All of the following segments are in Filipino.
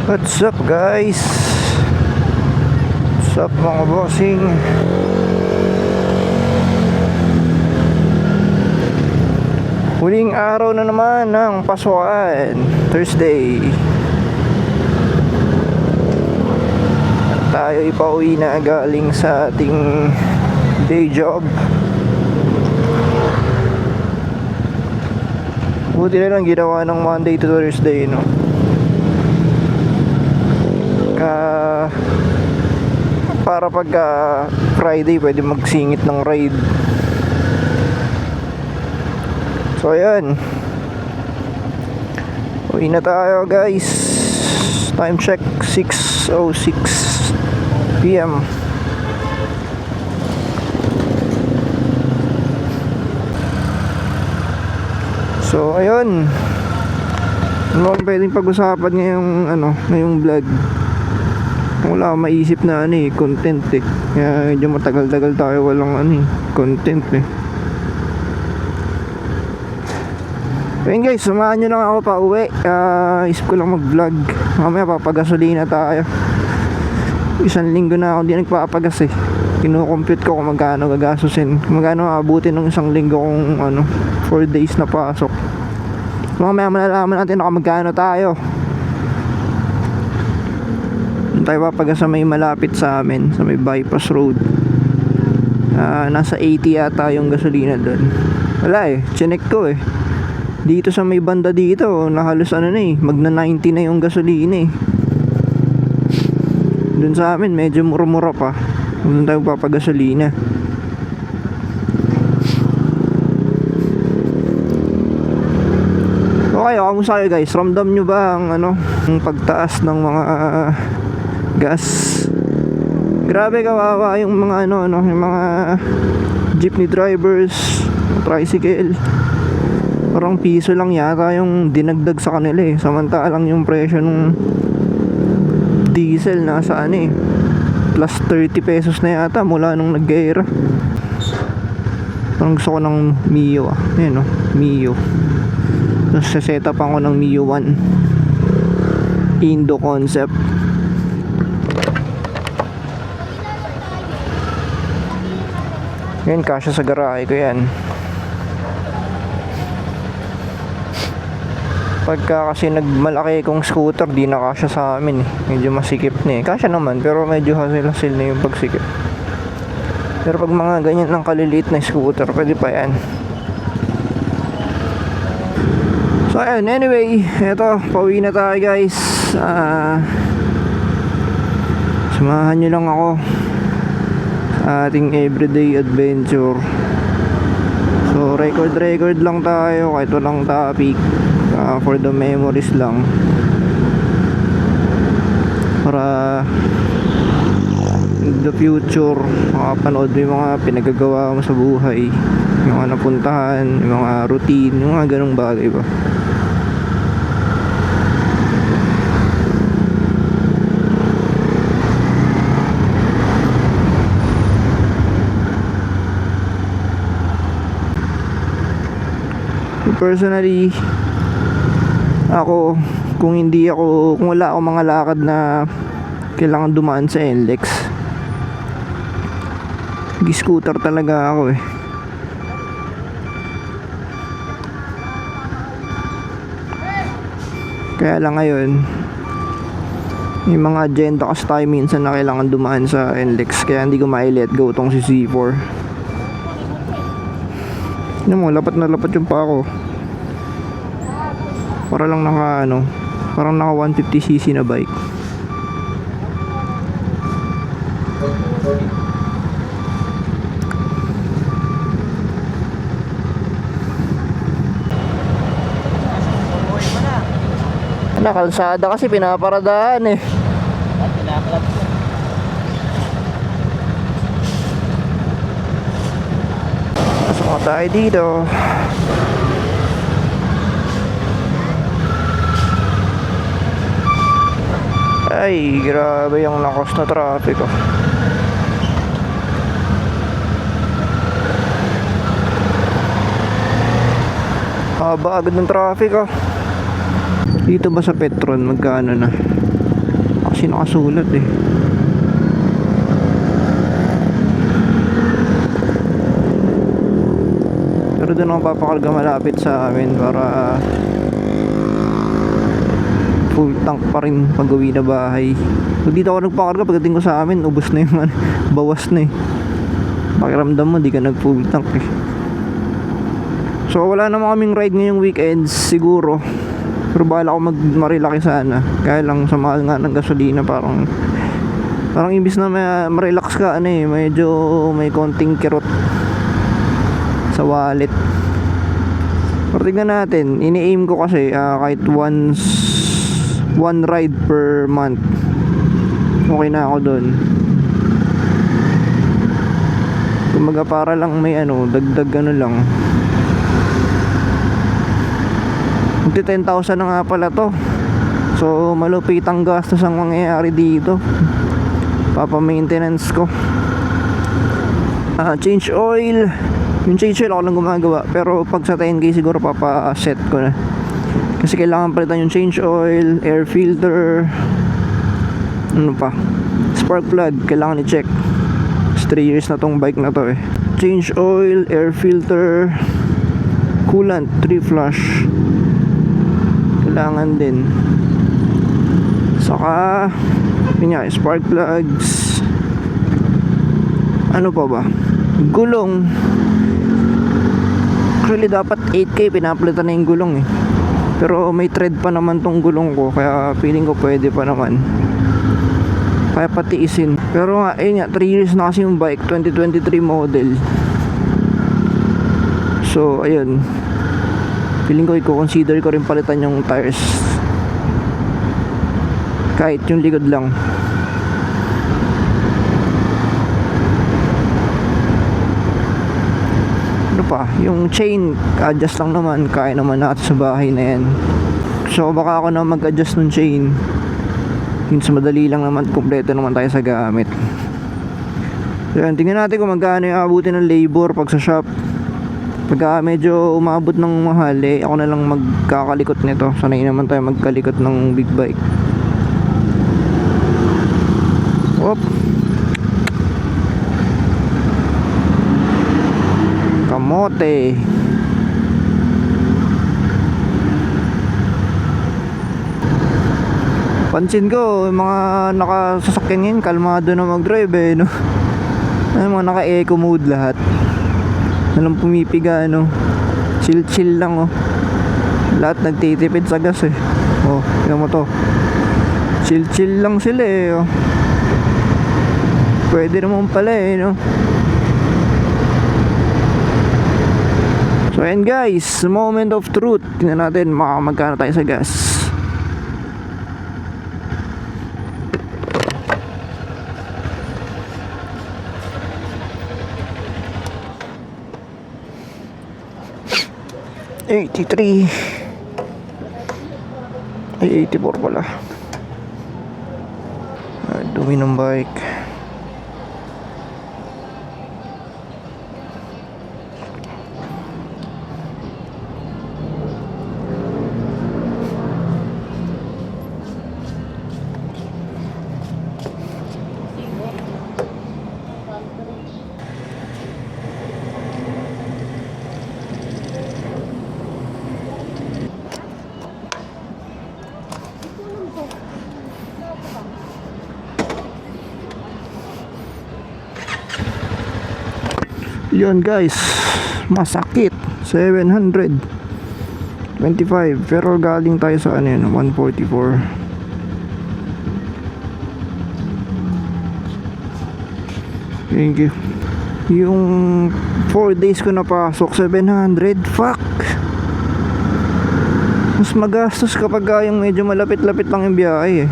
What's up guys? What's up mga bossing? Huling araw na naman ng pasukan, Thursday. Tayo ipauwi na galing sa ating day job. Buti na lang ginawa ng Monday to Thursday, no? Para pagka Friday pwede magsingit ng ride. So ayan, uwi na tayo guys. Time check 6:06 PM. So ayun, ano ang pwedeng pag-usapan ngayong vlog? Wala akong maisip na content kaya medyo matagal-tagal tayo walang content Ayun guys, samahan nyo lang ako pa uwi. Isip ko lang mag-vlog. Mamaya papagasolina tayo. Isang linggo na ako di nagpapagas Kino-compute ko kung magkano gagastusin, magkano aabutin ng isang linggo kung 4 days na pasok. Mamaya malalaman natin kung magkano tayo. Tayo papagas sa may malapit sa amin, sa may bypass road. Nasa 80 yata yung gasolina doon. Wala chinek ko dito sa may banda dito nahalos magna 90 na yung gasolina doon sa amin medyo mura-mura pa. Doon tayo papagasolina. Okay, kamusta kayo guys? Ramdam nyo ba ang pagtaas ng mga gas? Grabe kawawa yung mga yung mga jeepney drivers, tricycle. Parang piso lang yata yung dinagdag sa kanila samantalang yung presyo ng diesel nasa plus 30 pesos na yata mula nung nag-era. Parang gusto ko ng Mio Ayan Mio. Tapos set up ako ng Mio 1 Indo concept. Yan, kasya sa garahe ko yan. Pagka kasi nagmalaki kong scooter, di na kasya sa amin Medyo masikip na kasya naman, pero medyo hasil-hasil na yung pagsikip. Pero pag mga ganyan ng kaliliit na scooter, pwede pa yan. So ayun, anyway, eto, pauwi na tayo guys. Samahan nyo lang ako ating everyday adventure. So record lang tayo kahit walang topic, for the memories lang, para in the future makapanood mo yung mga pinagagawa mo sa buhay, yung mga napuntahan, yung mga routine, yung mga ganong bagay ba. Personally, ako, kung wala akong mga lakad na kailangan dumaan sa NLEX, scooter talaga ako Kaya lang ngayon, yung mga agenda kasi tayo minsan na kailangan dumaan sa NLEX, kaya hindi ko ma-let go tong si C4. Lapat na lapat yung pa ako. Para lang parang naka 150cc na bike. Kalsada kasi pinaparadaan Pasok na tayo dito. Ay, grabe yung lakas na traffic Haba agad ng traffic Dito ba sa Petron magkano na? kasi nakasulat eh. Pero doon ako papakarga malapit sa amin para full tank pa rin pag uwi na bahay. Pag dito ako nagpakarga, pagdating ko sa amin, ubos na yung bawas na eh. Pakiramdam mo, di ka nag full tank eh. So wala naman kaming ride ngayong weekends siguro. Pero bala ako Marilaki sana. Kaya lang sa mahal nga ng gasolina, parang imbis na ma-relax ka ano eh, medyo may konting kirot sa wallet. Pero tignan natin, ini-aim ko kasi kahit one ride per month, okay na ako doon. Kumaga para lang may dagdag lang. Magti 10,000 na nga pala to. So malupit ang gastos ang mangyayari dito. Papa-maintenance ko. Change oil. Yung change oil ako lang gumagawa. Pero pag sa 10K siguro papa-set ko na. Kasi kailangan palitan yung change oil, air filter, ano pa, spark plug, kailangan i-check. 3 years na tong bike na to eh. Change oil, air filter, coolant, 3 flush kailangan din. Saka yun nga, spark plugs. Ano pa ba? Gulong. Actually dapat 8K pinapalitan na yung gulong eh. Pero may tread pa naman tong gulong ko, kaya feeling ko pwede pa naman. Kaya patiisin. Pero nga, ayun nga, 3 years na kasi yung bike, 2023 model. So, ayun. Feeling ko i-consider ko rin palitan yung tires. Kahit yung likod lang. Ano pa? Yung chain, adjust lang naman. Kaya naman natin sa bahay na yan. So, baka ako na mag-adjust ng chain. Yun sa madali lang naman, kompleto naman tayo sa gamit. So yan, tingnan natin kung magkano yung abutin ng labor pag sa shop. Pagka medyo umabot ng mahal ako na lang magkakalikot nito. Sanay naman tayo magkalikot ng big bike. Whoop. Kamote. Pansin ko, yung mga nakasasakyan ngayon, kalmado na mag-drive eh, no? Ay, mga naka-eco mode lahat. Walang pumipiga, chill lang, oh. Lahat nagtitipid sa gas eh. Oh, tignan mo to. Chill lang sila eh, oh. Pwede naman pala eh, no? So, ayan guys, moment of truth. Tingnan natin, magkano tayo sa gas. $83. Ay, $84 pala. Dumi ng bike. Yun guys, masakit. 725. Pero galing tayo sa 144. Thank you. Yung 4 days ko napasok, 700. Fuck. Mas magastos kapag yung medyo malapit-lapit lang yung biyahe eh.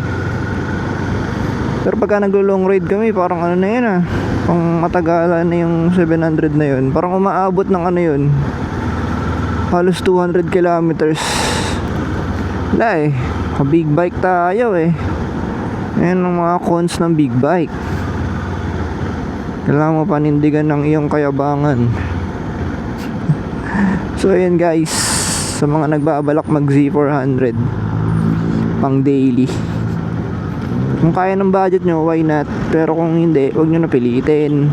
Pero pagka naglo-long ride kami, parang na yun pang matagalan na yung 700 na yun. Parang umaabot ng yun, halos 200 kilometers. Wala eh, big bike tayo eh. Ayan ang mga cons ng big bike. Kailangan mo panindigan ng iyong kayabangan. So ayan guys, sa mga nagbabalak mag Z400 pang daily, Kung kaya ng budget nyo, why not? Pero kung hindi, wag nyo na pilitin.